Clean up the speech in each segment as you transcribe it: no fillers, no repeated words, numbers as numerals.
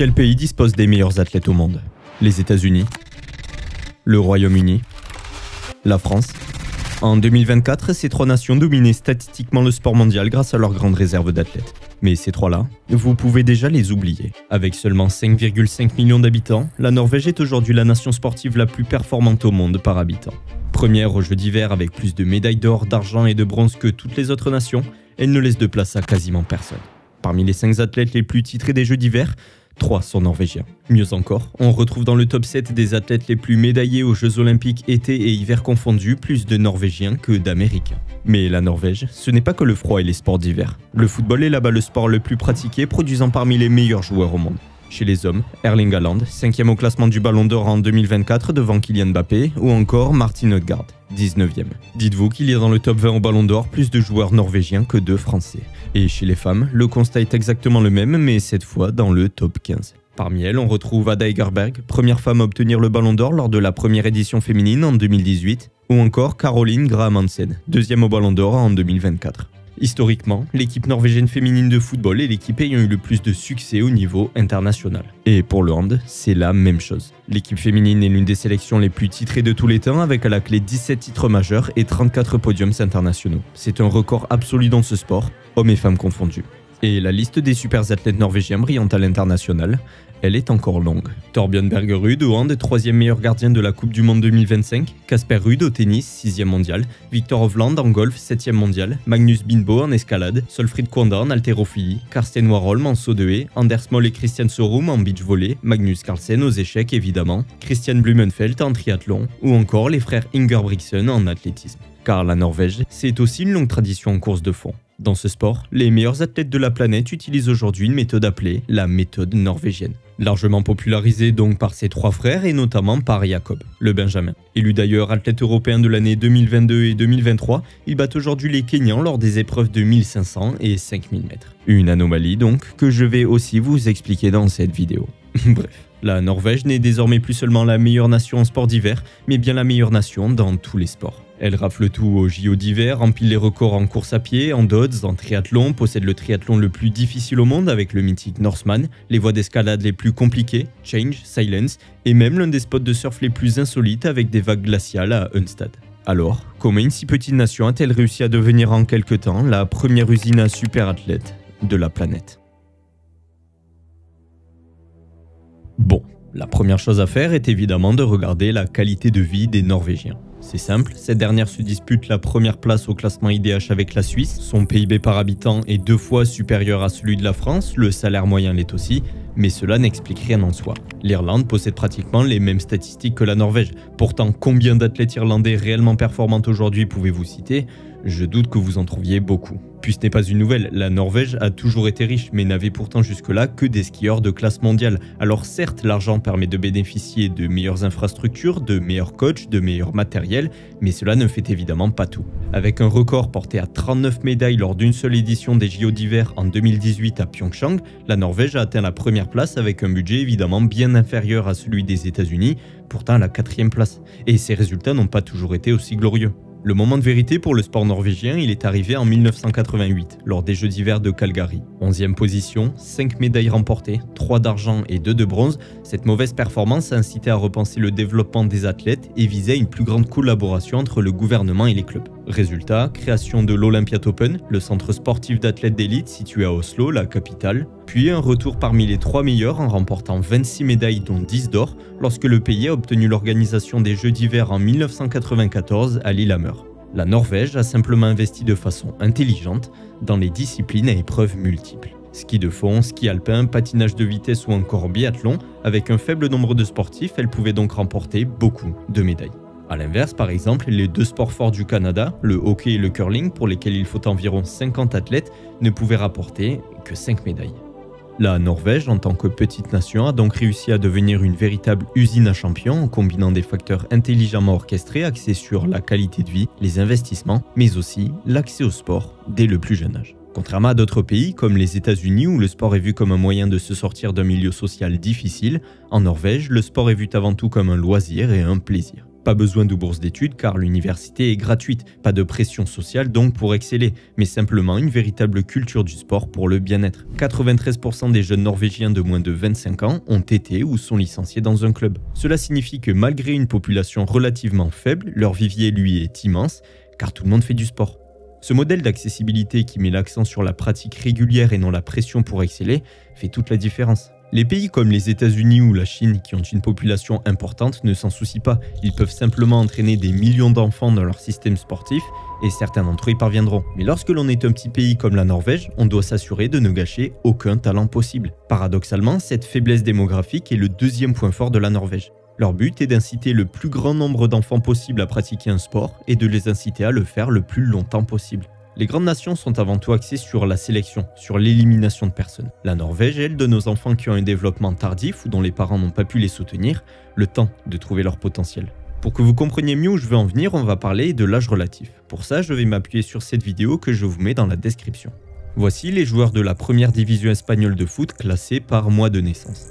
Quel pays dispose des meilleurs athlètes au monde? Les États-Unis? Le Royaume-Uni? La France? En 2024, ces trois nations dominaient statistiquement le sport mondial grâce à leur grande réserve d'athlètes. Mais ces trois-là, vous pouvez déjà les oublier. Avec seulement 5,5 millions d'habitants, la Norvège est aujourd'hui la nation sportive la plus performante au monde par habitant. Première aux Jeux d'hiver avec plus de médailles d'or, d'argent et de bronze que toutes les autres nations, elle ne laisse de place à quasiment personne. Parmi les 5 athlètes les plus titrés des Jeux d'hiver, 3 sont norvégiens. Mieux encore, on retrouve dans le top 7 des athlètes les plus médaillés aux Jeux olympiques été et hiver confondus plus de Norvégiens que d'Américains. Mais la Norvège, ce n'est pas que le froid et les sports d'hiver. Le football est là-bas le sport le plus pratiqué, produisant parmi les meilleurs joueurs au monde. Chez les hommes, Erling Haaland, 5e au classement du Ballon d'Or en 2024 devant Kylian Mbappé, ou encore Martin Ødegaard, 19e. Dites-vous qu'il y a dans le top 20 au Ballon d'Or plus de joueurs norvégiens que de Français. Et chez les femmes, le constat est exactement le même, mais cette fois dans le top 15. Parmi elles, on retrouve Ada Hegerberg, première femme à obtenir le Ballon d'Or lors de la première édition féminine en 2018, ou encore Caroline Graham Hansen, 2e au Ballon d'Or en 2024. Historiquement, l'équipe norvégienne féminine de football est l'équipe ayant eu le plus de succès au niveau international. Et pour le hand, c'est la même chose. L'équipe féminine est l'une des sélections les plus titrées de tous les temps avec à la clé 17 titres majeurs et 34 podiums internationaux. C'est un record absolu dans ce sport, hommes et femmes confondus. Et la liste des super athlètes norvégiens brillant à l'international, elle est encore longue. Torbjørn Berge Ruud au hand, 3e meilleur gardien de la Coupe du Monde 2025, Casper Ruud au tennis, 6e mondial, Victor Hovland en golf, 7e mondial, Magnus Binbo en escalade, Solfrid Konda en haltérophilie, Karsten Warholm en saut de haie, Anders Moll et Christian Sorum en beach volley, Magnus Carlsen aux échecs évidemment, Christian Blumenfeld en triathlon, ou encore les frères Ingebrigtsen en athlétisme. Car la Norvège, c'est aussi une longue tradition en course de fond. Dans ce sport, les meilleurs athlètes de la planète utilisent aujourd'hui une méthode appelée la méthode norvégienne. Largement popularisée donc par ses 3 frères et notamment par Jakob, le Benjamin. Élu d'ailleurs athlète européen de l'année 2022 et 2023, il bat aujourd'hui les Kenyans lors des épreuves de 1500 et 5000 mètres. Une anomalie donc que je vais aussi vous expliquer dans cette vidéo. Bref, la Norvège n'est désormais plus seulement la meilleure nation en sport d'hiver, mais bien la meilleure nation dans tous les sports. Elle rafle tout au JO d'hiver, empile les records en course à pied, en dodds, en triathlon, possède le triathlon le plus difficile au monde avec le mythique Norseman, les voies d'escalade les plus compliquées, Change, Silence, et même l'un des spots de surf les plus insolites avec des vagues glaciales à Unstad. Alors, comment une si petite nation a-t-elle réussi à devenir en quelque temps la première usine à super athlètes de la planète? Bon, la première chose à faire est évidemment de regarder la qualité de vie des Norvégiens. C'est simple, cette dernière se dispute la première place au classement IDH avec la Suisse, son PIB par habitant est 2 fois supérieur à celui de la France, le salaire moyen l'est aussi, mais cela n'explique rien en soi. L'Irlande possède pratiquement les mêmes statistiques que la Norvège. Pourtant, combien d'athlètes irlandais réellement performants aujourd'hui pouvez-vous citer? Je doute que vous en trouviez beaucoup. Puis ce n'est pas une nouvelle, la Norvège a toujours été riche, mais n'avait pourtant jusque-là que des skieurs de classe mondiale. Alors certes, l'argent permet de bénéficier de meilleures infrastructures, de meilleurs coachs, de meilleurs matériels, mais cela ne fait évidemment pas tout. Avec un record porté à 39 médailles lors d'une seule édition des JO d'hiver en 2018 à Pyeongchang, la Norvège a atteint la première place avec un budget évidemment bien inférieur à celui des États-Unis, pourtant à la 4e place. Et ces résultats n'ont pas toujours été aussi glorieux. Le moment de vérité pour le sport norvégien, il est arrivé en 1988, lors des Jeux d'hiver de Calgary. 11e position, 5 médailles remportées, 3 d'argent et 2 de bronze, cette mauvaise performance a incité à repenser le développement des athlètes et visait une plus grande collaboration entre le gouvernement et les clubs. Résultat, création de l'Olympiat Open, le centre sportif d'athlètes d'élite situé à Oslo, la capitale, puis un retour parmi les 3 meilleurs en remportant 26 médailles dont 10 d'or lorsque le pays a obtenu l'organisation des Jeux d'hiver en 1994 à Lillehammer. La Norvège a simplement investi de façon intelligente dans les disciplines à épreuves multiples. Ski de fond, ski alpin, patinage de vitesse ou encore biathlon, avec un faible nombre de sportifs, elle pouvait donc remporter beaucoup de médailles. A l'inverse, par exemple, les 2 sports forts du Canada, le hockey et le curling, pour lesquels il faut environ 50 athlètes, ne pouvaient rapporter que 5 médailles. La Norvège, en tant que petite nation, a donc réussi à devenir une véritable usine à champions en combinant des facteurs intelligemment orchestrés axés sur la qualité de vie, les investissements, mais aussi l'accès au sport dès le plus jeune âge. Contrairement à d'autres pays comme les États-Unis où le sport est vu comme un moyen de se sortir d'un milieu social difficile, en Norvège, le sport est vu avant tout comme un loisir et un plaisir. Pas besoin de bourse d'études car l'université est gratuite, pas de pression sociale donc pour exceller, mais simplement une véritable culture du sport pour le bien-être. 93% des jeunes norvégiens de moins de 25 ans ont été ou sont licenciés dans un club. Cela signifie que malgré une population relativement faible, leur vivier lui est immense car tout le monde fait du sport. Ce modèle d'accessibilité qui met l'accent sur la pratique régulière et non la pression pour exceller fait toute la différence. Les pays comme les États-Unis ou la Chine qui ont une population importante ne s'en soucient pas. Ils peuvent simplement entraîner des millions d'enfants dans leur système sportif et certains d'entre eux y parviendront. Mais lorsque l'on est un petit pays comme la Norvège, on doit s'assurer de ne gâcher aucun talent possible. Paradoxalement, cette faiblesse démographique est le deuxième point fort de la Norvège. Leur but est d'inciter le plus grand nombre d'enfants possible à pratiquer un sport et de les inciter à le faire le plus longtemps possible. Les grandes nations sont avant tout axées sur la sélection, sur l'élimination de personnes. La Norvège, elle, donne aux enfants qui ont un développement tardif ou dont les parents n'ont pas pu les soutenir, le temps de trouver leur potentiel. Pour que vous compreniez mieux où je veux en venir, on va parler de l'âge relatif. Pour ça, je vais m'appuyer sur cette vidéo que je vous mets dans la description. Voici les joueurs de la première division espagnole de foot classés par mois de naissance.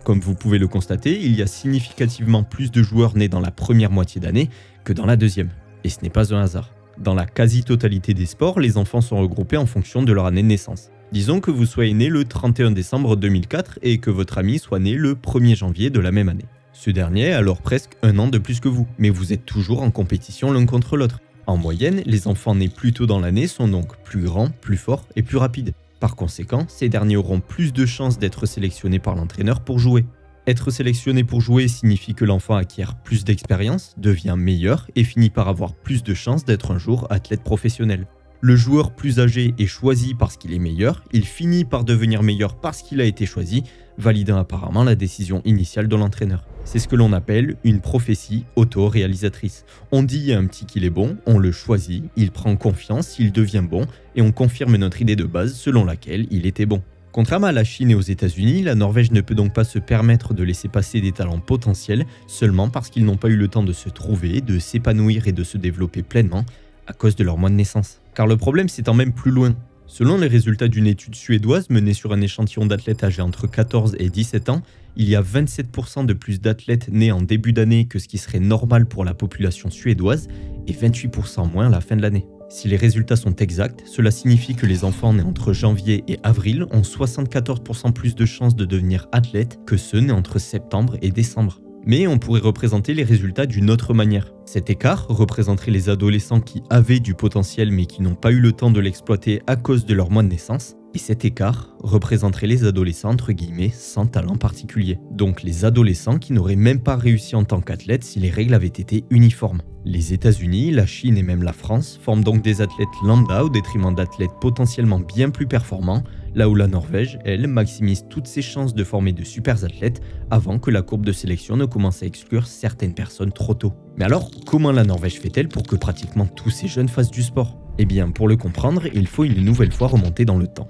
Comme vous pouvez le constater, il y a significativement plus de joueurs nés dans la première moitié d'année que dans la deuxième. Et ce n'est pas un hasard. Dans la quasi-totalité des sports, les enfants sont regroupés en fonction de leur année de naissance. Disons que vous soyez né le 31 décembre 2004 et que votre ami soit né le 1er janvier de la même année. Ce dernier a alors presque un an de plus que vous, mais vous êtes toujours en compétition l'un contre l'autre. En moyenne, les enfants nés plus tôt dans l'année sont donc plus grands, plus forts et plus rapides. Par conséquent, ces derniers auront plus de chances d'être sélectionnés par l'entraîneur pour jouer. Être sélectionné pour jouer signifie que l'enfant acquiert plus d'expérience, devient meilleur et finit par avoir plus de chances d'être un jour athlète professionnel. Le joueur plus âgé est choisi parce qu'il est meilleur, il finit par devenir meilleur parce qu'il a été choisi, validant apparemment la décision initiale de l'entraîneur. C'est ce que l'on appelle une prophétie auto-réalisatrice. On dit à un petit qu'il est bon, on le choisit, il prend confiance, il devient bon et on confirme notre idée de base selon laquelle il était bon. Contrairement à la Chine et aux États-Unis, la Norvège ne peut donc pas se permettre de laisser passer des talents potentiels seulement parce qu'ils n'ont pas eu le temps de se trouver, de s'épanouir et de se développer pleinement à cause de leur mois de naissance. Car le problème s'étend même plus loin. Selon les résultats d'une étude suédoise menée sur un échantillon d'athlètes âgés entre 14 et 17 ans, il y a 27% de plus d'athlètes nés en début d'année que ce qui serait normal pour la population suédoise et 28% moins à la fin de l'année. Si les résultats sont exacts, cela signifie que les enfants nés entre janvier et avril ont 74% plus de chances de devenir athlètes que ceux nés entre septembre et décembre. Mais on pourrait représenter les résultats d'une autre manière. Cet écart représenterait les adolescents qui avaient du potentiel mais qui n'ont pas eu le temps de l'exploiter à cause de leur mois de naissance. Et cet écart représenterait les adolescents entre guillemets sans talent particulier. Donc les adolescents qui n'auraient même pas réussi en tant qu'athlètes si les règles avaient été uniformes. Les États-Unis, la Chine et même la France forment donc des athlètes lambda au détriment d'athlètes potentiellement bien plus performants, là où la Norvège, elle, maximise toutes ses chances de former de super athlètes avant que la courbe de sélection ne commence à exclure certaines personnes trop tôt. Mais alors, comment la Norvège fait-elle pour que pratiquement tous ces jeunes fassent du sport? Eh bien, pour le comprendre, il faut une nouvelle fois remonter dans le temps.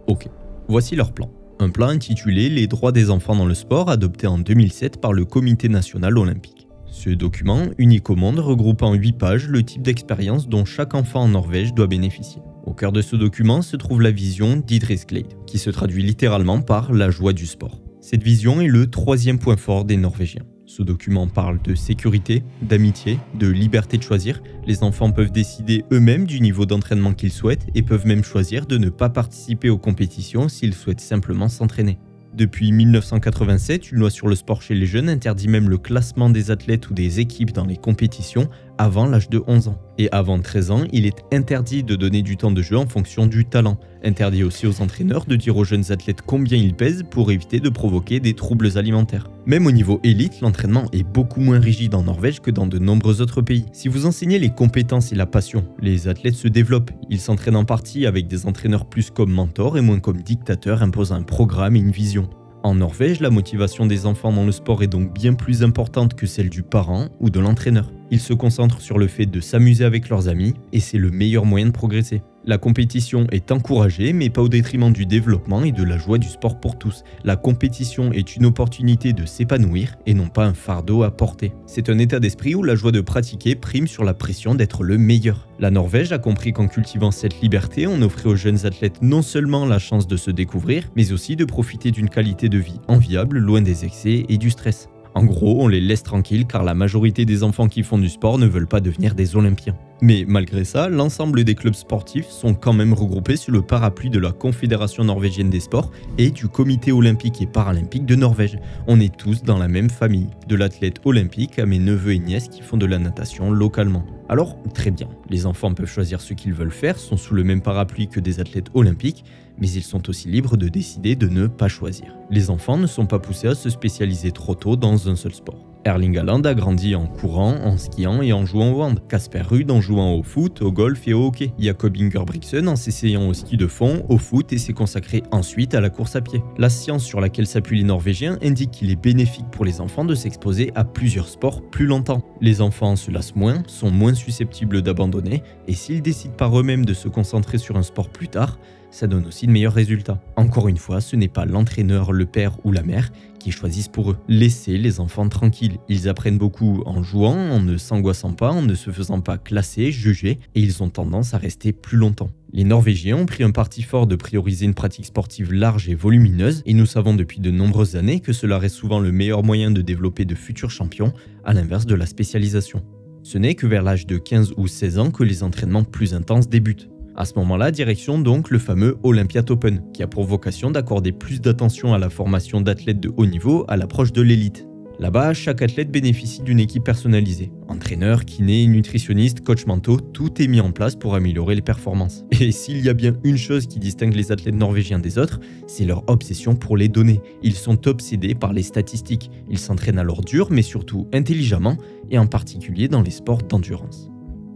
Ok, voici leur plan. Un plan intitulé « Les droits des enfants dans le sport » adopté en 2007 par le Comité national olympique. Ce document, unique au monde, regroupe en 8 pages le type d'expérience dont chaque enfant en Norvège doit bénéficier. Au cœur de ce document se trouve la vision d'Idris Glade, qui se traduit littéralement par la joie du sport. Cette vision est le 3e point fort des Norvégiens. Ce document parle de sécurité, d'amitié, de liberté de choisir. Les enfants peuvent décider eux-mêmes du niveau d'entraînement qu'ils souhaitent et peuvent même choisir de ne pas participer aux compétitions s'ils souhaitent simplement s'entraîner. Depuis 1987, une loi sur le sport chez les jeunes interdit même le classement des athlètes ou des équipes dans les compétitions avant l'âge de 11 ans. Et avant 13 ans, il est interdit de donner du temps de jeu en fonction du talent. Interdit aussi aux entraîneurs de dire aux jeunes athlètes combien ils pèsent pour éviter de provoquer des troubles alimentaires. Même au niveau élite, l'entraînement est beaucoup moins rigide en Norvège que dans de nombreux autres pays. Si vous enseignez les compétences et la passion, les athlètes se développent. Ils s'entraînent en partie avec des entraîneurs plus comme mentors et moins comme dictateurs imposant un programme et une vision. En Norvège, la motivation des enfants dans le sport est donc bien plus importante que celle du parent ou de l'entraîneur. Ils se concentrent sur le fait de s'amuser avec leurs amis et c'est le meilleur moyen de progresser. La compétition est encouragée mais pas au détriment du développement et de la joie du sport pour tous. La compétition est une opportunité de s'épanouir et non pas un fardeau à porter. C'est un état d'esprit où la joie de pratiquer prime sur la pression d'être le meilleur. La Norvège a compris qu'en cultivant cette liberté, on offrait aux jeunes athlètes non seulement la chance de se découvrir, mais aussi de profiter d'une qualité de vie enviable loin des excès et du stress. En gros, on les laisse tranquilles car la majorité des enfants qui font du sport ne veulent pas devenir des Olympiens. Mais malgré ça, l'ensemble des clubs sportifs sont quand même regroupés sous le parapluie de la Confédération norvégienne des sports et du Comité olympique et paralympique de Norvège. On est tous dans la même famille, de l'athlète olympique à mes neveux et nièces qui font de la natation localement. Alors, très bien, les enfants peuvent choisir ce qu'ils veulent faire, sont sous le même parapluie que des athlètes olympiques, mais ils sont aussi libres de décider de ne pas choisir. Les enfants ne sont pas poussés à se spécialiser trop tôt dans un seul sport. Erling Haaland a grandi en courant, en skiant et en jouant au hand. Casper Ruud en jouant au foot, au golf et au hockey. Jakob Ingebrigtsen en s'essayant au ski de fond, au foot et s'est consacré ensuite à la course à pied. La science sur laquelle s'appuient les Norvégiens indique qu'il est bénéfique pour les enfants de s'exposer à plusieurs sports plus longtemps. Les enfants se lassent moins, sont moins susceptibles d'abandonner et s'ils décident par eux-mêmes de se concentrer sur un sport plus tard, ça donne aussi de meilleurs résultats. Encore une fois, ce n'est pas l'entraîneur, le père ou la mère qui choisissent pour eux. Laissez les enfants tranquilles. Ils apprennent beaucoup en jouant, en ne s'angoissant pas, en ne se faisant pas classer, juger, et ils ont tendance à rester plus longtemps. Les Norvégiens ont pris un parti fort de prioriser une pratique sportive large et volumineuse, et nous savons depuis de nombreuses années que cela reste souvent le meilleur moyen de développer de futurs champions, à l'inverse de la spécialisation. Ce n'est que vers l'âge de 15 ou 16 ans que les entraînements plus intenses débutent. À ce moment-là, direction donc le fameux Olympiat Open, qui a pour vocation d'accorder plus d'attention à la formation d'athlètes de haut niveau à l'approche de l'élite. Là-bas, chaque athlète bénéficie d'une équipe personnalisée. Entraîneur, kiné, nutritionniste, coach mentaux, tout est mis en place pour améliorer les performances. Et s'il y a bien une chose qui distingue les athlètes norvégiens des autres, c'est leur obsession pour les données. Ils sont obsédés par les statistiques. Ils s'entraînent alors dur, mais surtout intelligemment, et en particulier dans les sports d'endurance.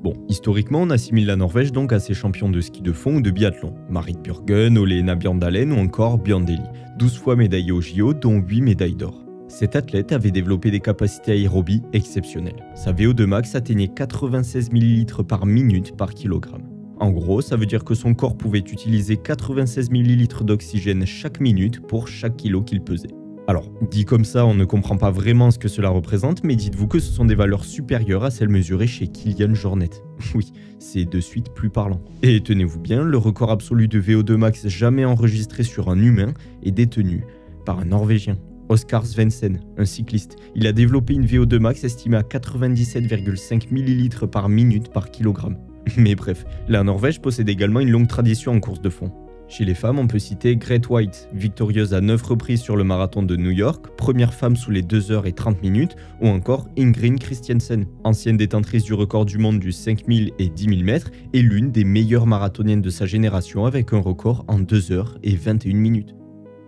Bon, historiquement, on assimile la Norvège donc à ses champions de ski de fond ou de biathlon. Marit Bjørgen, Olena Bjørndalen ou encore Bjørn Dæhlie, 12 fois médaillée aux JO, dont 8 médailles d'or. Cet athlète avait développé des capacités aérobies exceptionnelles. Sa VO2 max atteignait 96 ml par minute par kilogramme. En gros, ça veut dire que son corps pouvait utiliser 96 ml d'oxygène chaque minute pour chaque kilo qu'il pesait. Alors, dit comme ça, on ne comprend pas vraiment ce que cela représente, mais dites-vous que ce sont des valeurs supérieures à celles mesurées chez Kilian Jornet. Oui, c'est de suite plus parlant. Et tenez-vous bien, le record absolu de VO2 max jamais enregistré sur un humain est détenu par un Norvégien, Oskar Svendsen, un cycliste. Il a développé une VO2 max estimée à 97,5 ml par minute par kilogramme. Mais bref, la Norvège possède également une longue tradition en course de fond. Chez les femmes, on peut citer Grete Waitz, victorieuse à 9 reprises sur le marathon de New York, première femme sous les 2h30, ou encore Ingrid Christiansen, ancienne détentrice du record du monde du 5000 et 10 000 mètres et l'une des meilleures marathoniennes de sa génération avec un record en 2h21.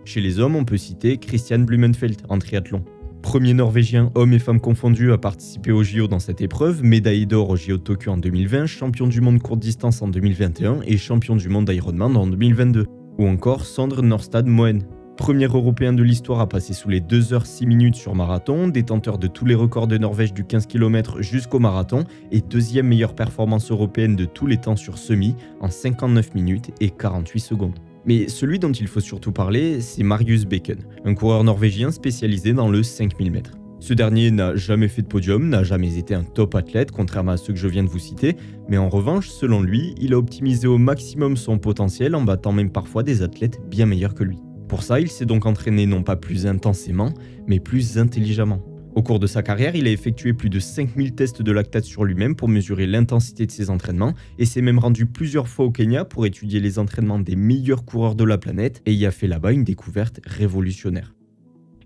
Chez les hommes, on peut citer Christian Blumenfeld en triathlon. Premier norvégien, hommes et femmes confondus, à participer aux JO dans cette épreuve, médaillé d'or aux JO de Tokyo en 2020, champion du monde courte distance en 2021 et champion du monde d'Ironman en 2022. Ou encore Sondre Nørstad Moen, premier européen de l'histoire à passer sous les 2h06 sur marathon, détenteur de tous les records de Norvège du 15 km jusqu'au marathon et deuxième meilleure performance européenne de tous les temps sur semi en 59 minutes et 48 secondes. Mais celui dont il faut surtout parler, c'est Marius Beken, un coureur norvégien spécialisé dans le 5000 mètres. Ce dernier n'a jamais fait de podium, n'a jamais été un top athlète, contrairement à ceux que je viens de vous citer, mais en revanche, selon lui, il a optimisé au maximum son potentiel en battant même parfois des athlètes bien meilleurs que lui. Pour ça, il s'est donc entraîné non pas plus intensément, mais plus intelligemment. Au cours de sa carrière, il a effectué plus de 5000 tests de lactate sur lui-même pour mesurer l'intensité de ses entraînements et s'est même rendu plusieurs fois au Kenya pour étudier les entraînements des meilleurs coureurs de la planète et y a fait là-bas une découverte révolutionnaire.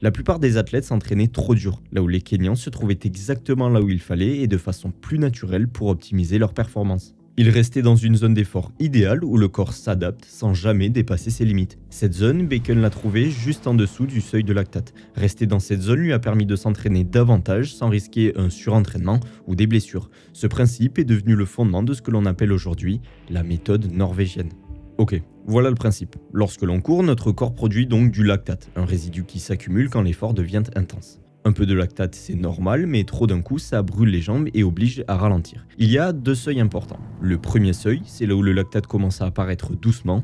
La plupart des athlètes s'entraînaient trop dur, là où les Kenyans se trouvaient exactement là où il fallait et de façon plus naturelle pour optimiser leur performance. Ils restaient dans une zone d'effort idéale où le corps s'adapte sans jamais dépasser ses limites. Cette zone, Beken l'a trouvée juste en dessous du seuil de lactate. Rester dans cette zone lui a permis de s'entraîner davantage sans risquer un surentraînement ou des blessures. Ce principe est devenu le fondement de ce que l'on appelle aujourd'hui la méthode norvégienne. Ok, voilà le principe. Lorsque l'on court, notre corps produit donc du lactate, un résidu qui s'accumule quand l'effort devient intense. Un peu de lactate, c'est normal, mais trop d'un coup, ça brûle les jambes et oblige à ralentir. Il y a deux seuils importants. Le premier seuil, c'est là où le lactate commence à apparaître doucement.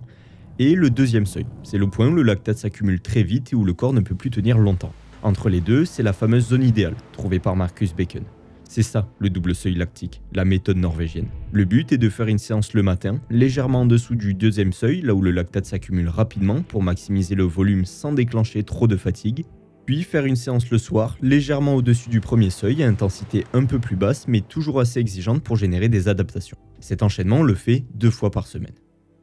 Et le deuxième seuil, c'est le point où le lactate s'accumule très vite et où le corps ne peut plus tenir longtemps. Entre les deux, c'est la fameuse zone idéale, trouvée par Marcus Beken. C'est ça, le double seuil lactique, la méthode norvégienne. Le but est de faire une séance le matin, légèrement en dessous du deuxième seuil, là où le lactate s'accumule rapidement pour maximiser le volume sans déclencher trop de fatigue. Puis faire une séance le soir, légèrement au-dessus du premier seuil, à intensité un peu plus basse, mais toujours assez exigeante pour générer des adaptations. Cet enchaînement, on le fait 2 fois par semaine.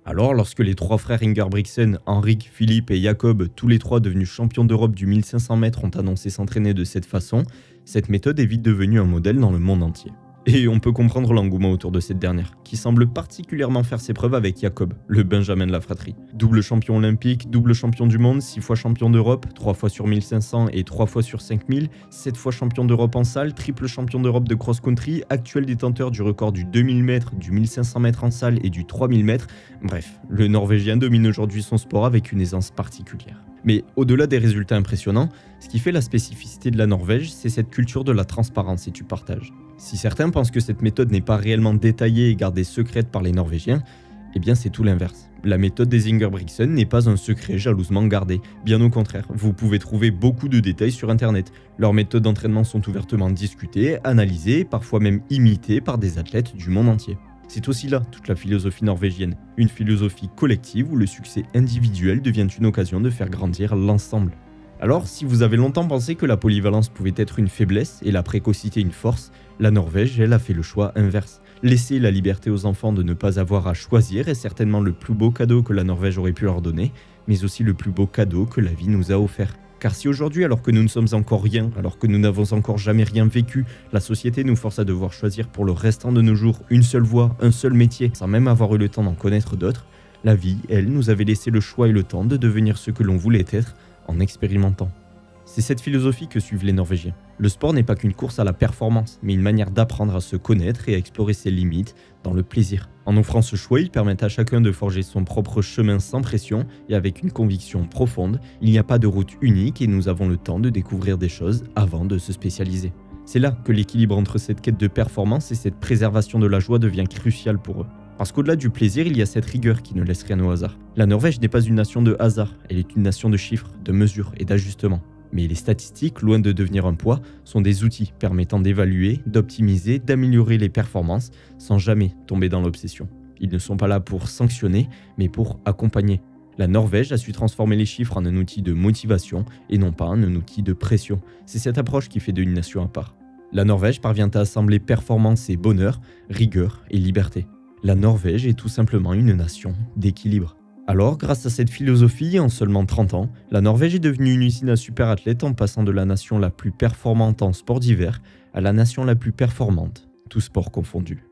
Alors, lorsque les 3 frères Ingebrigtsen, Henrik, Philippe et Jacob, tous les 3 devenus champions d'Europe du 1500 mètres, ont annoncé s'entraîner de cette façon, cette méthode est vite devenue un modèle dans le monde entier. Et on peut comprendre l'engouement autour de cette dernière, qui semble particulièrement faire ses preuves avec Jacob, le Benjamin de la fratrie. Double champion olympique, double champion du monde, 6 fois champion d'Europe, 3 fois sur 1500 et 3 fois sur 5000, 7 fois champion d'Europe en salle, triple champion d'Europe de cross-country, actuel détenteur du record du 2000 mètres, du 1500 mètres en salle et du 3000 mètres. Bref, le Norvégien domine aujourd'hui son sport avec une aisance particulière. Mais au-delà des résultats impressionnants, ce qui fait la spécificité de la Norvège, c'est cette culture de la transparence et du partage. Si certains pensent que cette méthode n'est pas réellement détaillée et gardée secrète par les Norvégiens, eh bien c'est tout l'inverse. La méthode des Ingebrigtsen n'est pas un secret jalousement gardé, bien au contraire, vous pouvez trouver beaucoup de détails sur internet. Leurs méthodes d'entraînement sont ouvertement discutées, analysées, parfois même imitées par des athlètes du monde entier. C'est aussi là toute la philosophie norvégienne, une philosophie collective où le succès individuel devient une occasion de faire grandir l'ensemble. Alors, si vous avez longtemps pensé que la polyvalence pouvait être une faiblesse et la précocité une force, la Norvège, elle, a fait le choix inverse. Laisser la liberté aux enfants de ne pas avoir à choisir est certainement le plus beau cadeau que la Norvège aurait pu leur donner, mais aussi le plus beau cadeau que la vie nous a offert. Car si aujourd'hui, alors que nous ne sommes encore rien, alors que nous n'avons encore jamais rien vécu, la société nous force à devoir choisir pour le restant de nos jours une seule voie, un seul métier, sans même avoir eu le temps d'en connaître d'autres, la vie, elle, nous avait laissé le choix et le temps de devenir ce que l'on voulait être en expérimentant. C'est cette philosophie que suivent les Norvégiens. Le sport n'est pas qu'une course à la performance, mais une manière d'apprendre à se connaître et à explorer ses limites dans le plaisir. En offrant ce choix, ils permettent à chacun de forger son propre chemin sans pression et avec une conviction profonde. Il n'y a pas de route unique et nous avons le temps de découvrir des choses avant de se spécialiser. C'est là que l'équilibre entre cette quête de performance et cette préservation de la joie devient crucial pour eux. Parce qu'au-delà du plaisir, il y a cette rigueur qui ne laisse rien au hasard. La Norvège n'est pas une nation de hasard, elle est une nation de chiffres, de mesures et d'ajustements. Mais les statistiques, loin de devenir un poids, sont des outils permettant d'évaluer, d'optimiser, d'améliorer les performances sans jamais tomber dans l'obsession. Ils ne sont pas là pour sanctionner, mais pour accompagner. La Norvège a su transformer les chiffres en un outil de motivation et non pas en un outil de pression. C'est cette approche qui fait d'eux une nation à part. La Norvège parvient à assembler performance et bonheur, rigueur et liberté. La Norvège est tout simplement une nation d'équilibre. Alors, grâce à cette philosophie, en seulement 30 ans, la Norvège est devenue une usine à super athlètes en passant de la nation la plus performante en sport d'hiver à la nation la plus performante, tout sport confondu.